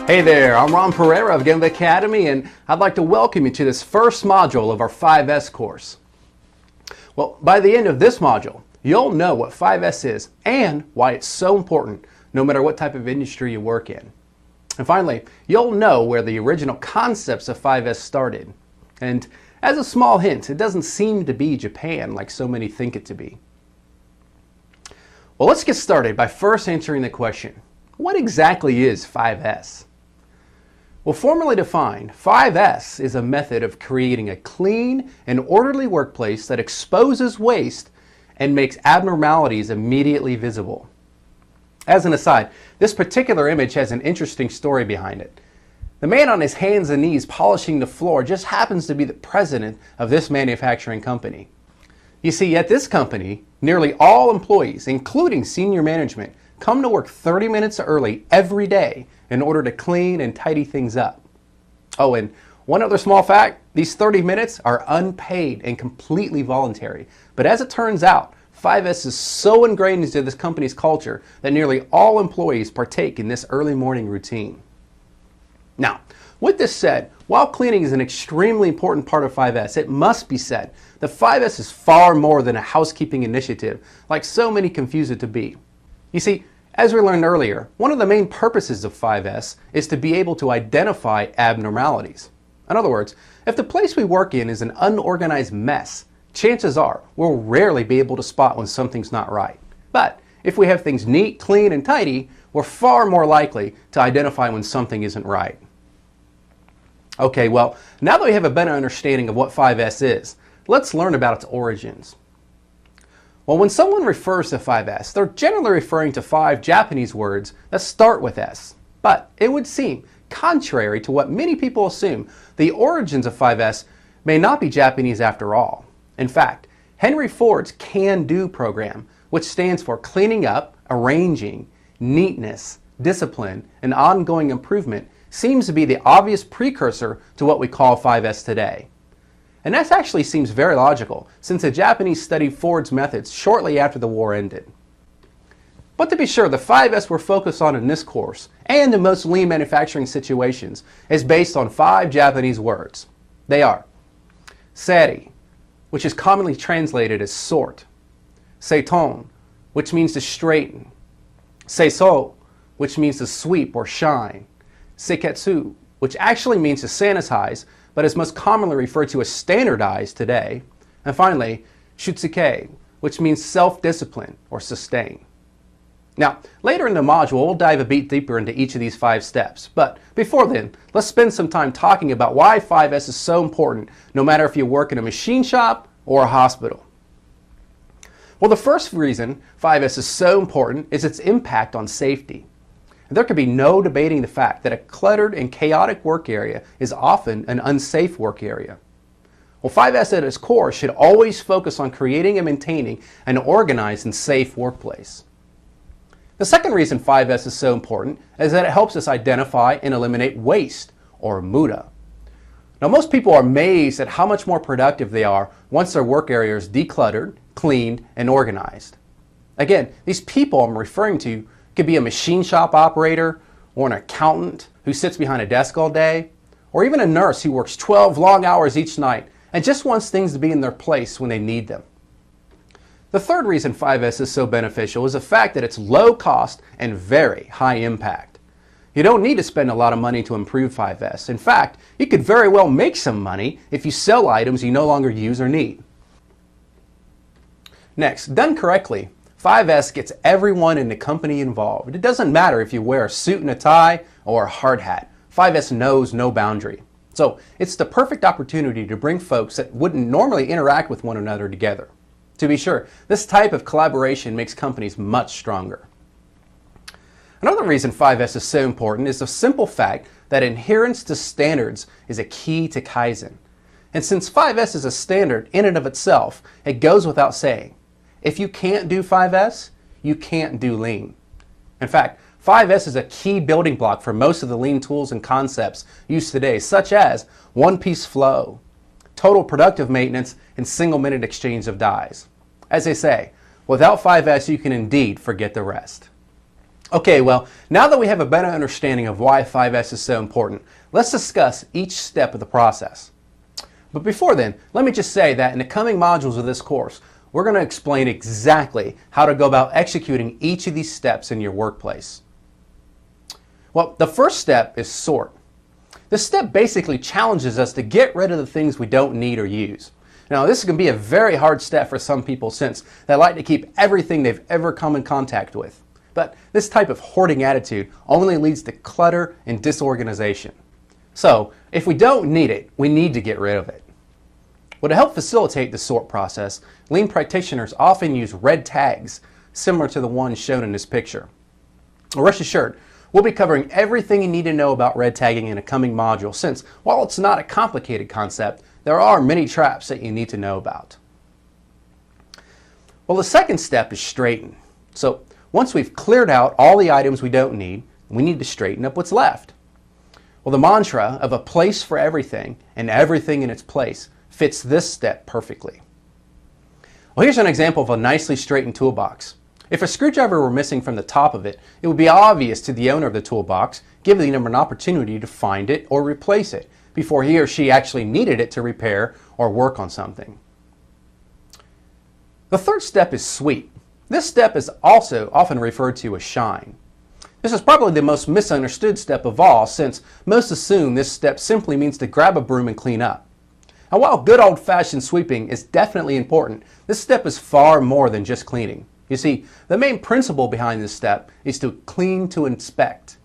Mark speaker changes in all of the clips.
Speaker 1: Hey there, I'm Ron Pereira of Gemba Academy, and I'd like to welcome you to this first module of our 5S course. Well, by the end of this module, you'll know what 5S is and why it's so important, no matter what type of industry you work in. And finally, you'll know where the original concepts of 5S started. And as a small hint, it doesn't seem to be Japan like so many think it to be. Well, let's get started by first answering the question, what exactly is 5S? Well, formally defined, 5S is a method of creating a clean and orderly workplace that exposes waste and makes abnormalities immediately visible. As an aside, this particular image has an interesting story behind it. The man on his hands and knees polishing the floor just happens to be the president of this manufacturing company. You see, at this company, nearly all employees, including senior management, come to work 30 minutes early every day in order to clean and tidy things up. Oh, and one other small fact, these 30 minutes are unpaid and completely voluntary. But as it turns out, 5S is so ingrained into this company's culture that nearly all employees partake in this early morning routine. Now, with this said, while cleaning is an extremely important part of 5S, it must be said that 5S is far more than a housekeeping initiative, like so many confuse it to be. You see, as we learned earlier, one of the main purposes of 5S is to be able to identify abnormalities. In other words, if the place we work in is an unorganized mess, chances are we'll rarely be able to spot when something's not right. But if we have things neat, clean, and tidy, we're far more likely to identify when something isn't right. Okay, well, now that we have a better understanding of what 5S is, let's learn about its origins. Well, when someone refers to 5S, they're generally referring to 5 Japanese words that start with S. But it would seem, contrary to what many people assume, the origins of 5S may not be Japanese after all. In fact, Henry Ford's Can-Do program, which stands for cleaning up, arranging, neatness, discipline, and ongoing improvement, seems to be the obvious precursor to what we call 5S today. And that actually seems very logical, since the Japanese studied Ford's methods shortly after the war ended. But to be sure, the 5S we're focused on in this course, and in most lean manufacturing situations, is based on 5 Japanese words. They are seri, which is commonly translated as sort; seiton, which means to straighten; seiso, which means to sweep or shine; seiketsu, which actually means to sanitize, but is most commonly referred to as standardized today; and finally, shutsuke, which means self-discipline or sustain. Now, later in the module, we'll dive a bit deeper into each of these 5 steps. But before then, let's spend some time talking about why 5S is so important, no matter if you work in a machine shop or a hospital. Well, the first reason 5S is so important is its impact on safety. There can be no debating the fact that a cluttered and chaotic work area is often an unsafe work area. Well, 5S at its core should always focus on creating and maintaining an organized and safe workplace. The second reason 5S is so important is that it helps us identify and eliminate waste, or muda. Now, most people are amazed at how much more productive they are once their work area is decluttered, cleaned, and organized. Again, these people I'm referring to could be a machine shop operator, or an accountant who sits behind a desk all day, or even a nurse who works 12 long hours each night and just wants things to be in their place when they need them. The third reason 5S is so beneficial is the fact that it's low cost and very high impact. You don't need to spend a lot of money to improve 5S. In fact, you could very well make some money if you sell items you no longer use or need. Next, done correctly, 5S gets everyone in the company involved. It doesn't matter if you wear a suit and a tie or a hard hat. 5S knows no boundary. So it's the perfect opportunity to bring folks that wouldn't normally interact with one another together. To be sure, this type of collaboration makes companies much stronger. Another reason 5S is so important is the simple fact that adherence to standards is a key to Kaizen. And since 5S is a standard in and of itself, it goes without saying, if you can't do 5S, you can't do lean. In fact, 5S is a key building block for most of the lean tools and concepts used today, such as one-piece flow, total productive maintenance, and single-minute exchange of dies. As they say, without 5S, you can indeed forget the rest. Okay, well, now that we have a better understanding of why 5S is so important, let's discuss each step of the process. But before then, let me just say that in the coming modules of this course, we're going to explain exactly how to go about executing each of these steps in your workplace. Well, the first step is sort. This step basically challenges us to get rid of the things we don't need or use. Now, this can be a very hard step for some people since they like to keep everything they've ever come in contact with. But this type of hoarding attitude only leads to clutter and disorganization. So, if we don't need it, we need to get rid of it. Well, to help facilitate the sort process, Lean practitioners often use red tags, similar to the ones shown in this picture. Well, rest assured, we'll be covering everything you need to know about red tagging in a coming module since, while it's not a complicated concept, there are many traps that you need to know about. Well, the second step is straighten. So, once we've cleared out all the items we don't need, we need to straighten up what's left. Well, the mantra of a place for everything and everything in its place fits this step perfectly. Well, here's an example of a nicely straightened toolbox. If a screwdriver were missing from the top of it, it would be obvious to the owner of the toolbox, giving them an opportunity to find it or replace it before he or she actually needed it to repair or work on something. The third step is sweep. This step is also often referred to as shine. This is probably the most misunderstood step of all since most assume this step simply means to grab a broom and clean up. Now, while good old-fashioned sweeping is definitely important, this step is far more than just cleaning. You see, the main principle behind this step is to clean to inspect.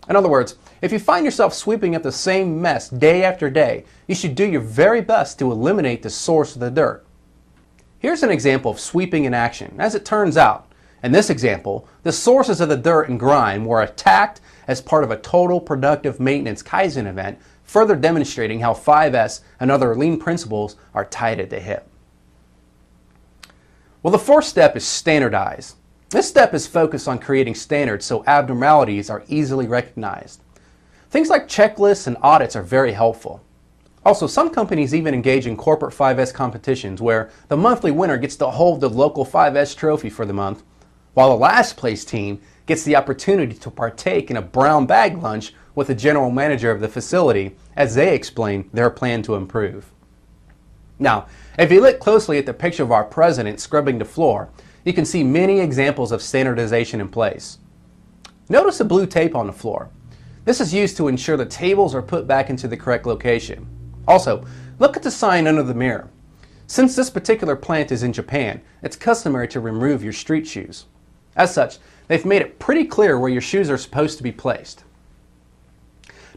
Speaker 1: In other words, if you find yourself sweeping up the same mess day after day, you should do your very best to eliminate the source of the dirt. Here's an example of sweeping in action. As it turns out, in this example, the sources of the dirt and grime were attacked as part of a total productive maintenance Kaizen event, further demonstrating how 5S and other lean principles are tied at the hip. Well, the fourth step is standardize. This step is focused on creating standards so abnormalities are easily recognized. Things like checklists and audits are very helpful. Also, some companies even engage in corporate 5S competitions where the monthly winner gets to hold the local 5S trophy for the month, while the last place team gets the opportunity to partake in a brown bag lunch with the general manager of the facility as they explain their plan to improve. Now, if you look closely at the picture of our president scrubbing the floor, you can see many examples of standardization in place. Notice the blue tape on the floor. This is used to ensure the tables are put back into the correct location. Also, look at the sign under the mirror. Since this particular plant is in Japan, it's customary to remove your street shoes. As such, they've made it pretty clear where your shoes are supposed to be placed.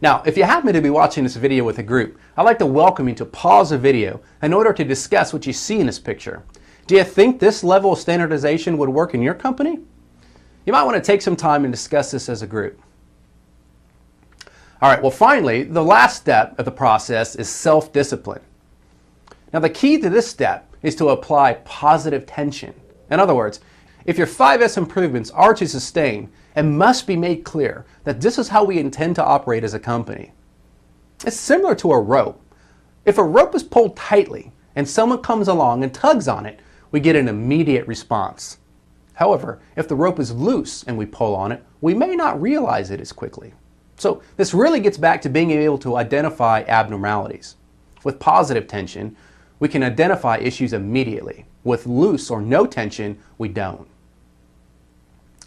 Speaker 1: Now, if you happen to be watching this video with a group, I'd like to welcome you to pause the video in order to discuss what you see in this picture. Do you think this level of standardization would work in your company? You might want to take some time and discuss this as a group. All right, well, finally, the last step of the process is self-discipline. Now, the key to this step is to apply positive tension. In other words, if your 5S improvements are to sustain, it must be made clear that this is how we intend to operate as a company. It's similar to a rope. If a rope is pulled tightly and someone comes along and tugs on it, we get an immediate response. However, if the rope is loose and we pull on it, we may not realize it as quickly. So this really gets back to being able to identify abnormalities. With positive tension, we can identify issues immediately. With loose or no tension, we don't.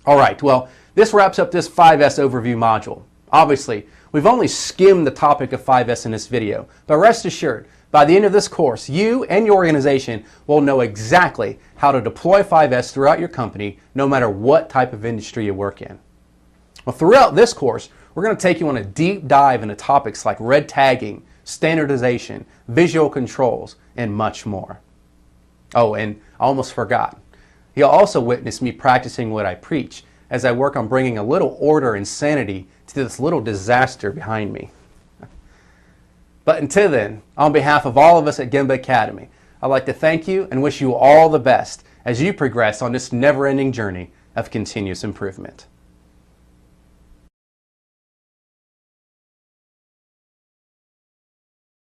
Speaker 1: All right, well, this wraps up this 5S overview module. Obviously, we've only skimmed the topic of 5S in this video, but rest assured, by the end of this course, you and your organization will know exactly how to deploy 5S throughout your company, no matter what type of industry you work in. Well, throughout this course, we're going to take you on a deep dive into topics like red tagging, standardization, visual controls, and much more. Oh, and I almost forgot. You'll also witness me practicing what I preach as I work on bringing a little order and sanity to this little disaster behind me. But until then, on behalf of all of us at Gemba Academy, I'd like to thank you and wish you all the best as you progress on this never-ending journey of continuous improvement.